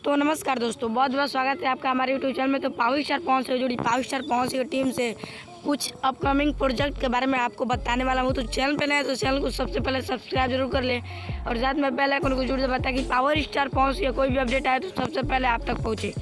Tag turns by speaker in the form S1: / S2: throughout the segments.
S1: तो नमस्कार दोस्तों, बहुत बहुत स्वागत है आपका हमारे यूट्यूब चैनल में। तो पावर स्टार पवन से जुड़ी पावर स्टार पवन की टीम से कुछ अपकमिंग प्रोजेक्ट के बारे में आपको बताने वाला हूँ। तो चैनल पे नए तो चैनल को सबसे पहले सब्सक्राइब जरूर कर ले और साथ में बेल आइकन को जरूर दबाता कि पावर स्टार पवन से कोई भी अपडेट आए तो सबसे पहले आप तक पहुँचे।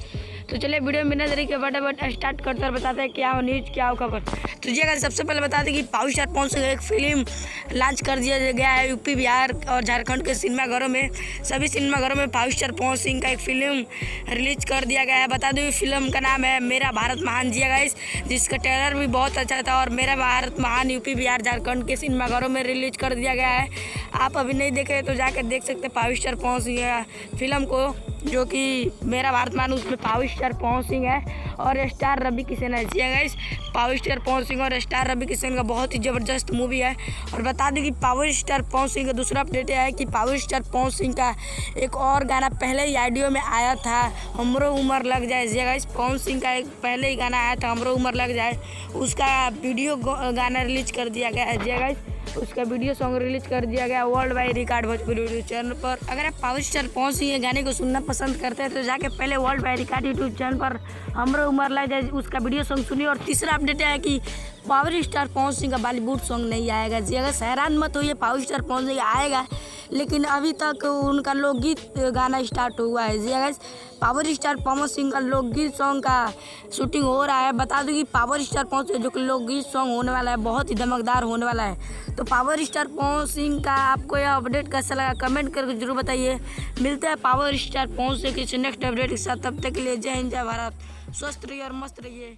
S1: तो चलिए वीडियो में बिना देरी के फटाफट स्टार्ट करते और बताते हैं क्या हो न्यूज़, क्या हो खबर। तो जी अगर सबसे पहले बता दें कि पावर स्टार पवन सिंह एक फिल्म लॉन्च कर दिया गया है यूपी, बिहार और झारखंड के सिनेमाघरों में। सभी सिनेमाघरों में पावर स्टार पवन सिंह का एक फिल्म रिलीज कर दिया गया है। बता दूँ फिल्म का नाम है मेरा भारत महान जी गाइस, जिसका ट्रेलर भी बहुत अच्छा था और मेरा भारत महान यूपी, बिहार, झारखंड के सिनेमाघरों में रिलीज कर दिया गया है। आप अभी नहीं देखे तो जाकर देख सकते हैं power star Pawan Singh film को, जो कि मेरा भारत महान, उसमें पावर स्टार पवन सिंह है और स्टार रवि किशन है। जी guys, power star Pawan Singh और स्टार रवि किशन का बहुत ही ज़बरदस्त मूवी है। और बता दें कि पावर स्टार पवन सिंह का दूसरा अपडेट है कि पावर स्टार पवन सिंह का एक और गाना पहले ही ऑडियो में आया था, हमरो उम्र लग जाए। जी गाइस, पवन सिंह का एक पहले ही गाना आया था, हमरो उम्र लग जाए, उसका वीडियो गाना रिलीज कर दिया गया है। जी गाइस, उसका वीडियो सॉन्ग रिलीज कर दिया गया world wide record Bhojpuri YouTube channel पर। अगर आप पावर स्टार पवन सिंह के गाने को सुनना पसंद करते हैं तो जाके पहले world wide record YouTube channel पर हमरो उम्र लग जाए उसका वीडियो सॉन्ग सुनिए। और तीसरा अपडेट है कि पावर स्टार पवन सिंह का बॉलीवुड सॉन्ग नहीं आएगा। जी अगर हैरान मत होइए, पावर स्टार पवन सिंह आएगा लेकिन अभी तक उनका लोकगीत गाना स्टार्ट हुआ है। जी अगर पावर स्टार पवन सिंह का लोकगीत सॉन्ग का शूटिंग हो रहा है। बता दूं कि पावर स्टार पवन सिंह जो कि लोकगीत सॉन्ग होने वाला है बहुत ही धमकदार होने वाला है। तो पावर स्टार पवन सिंह का आपको यह अपडेट कैसा लगा कमेंट करके जरूर बताइए। मिलते हैं पावर स्टार पवन सिंह के नेक्स्ट अपडेट के साथ, तब तक के लिए जय हिंद, जय भारत, स्वस्थ रहिए और मस्त रहिए।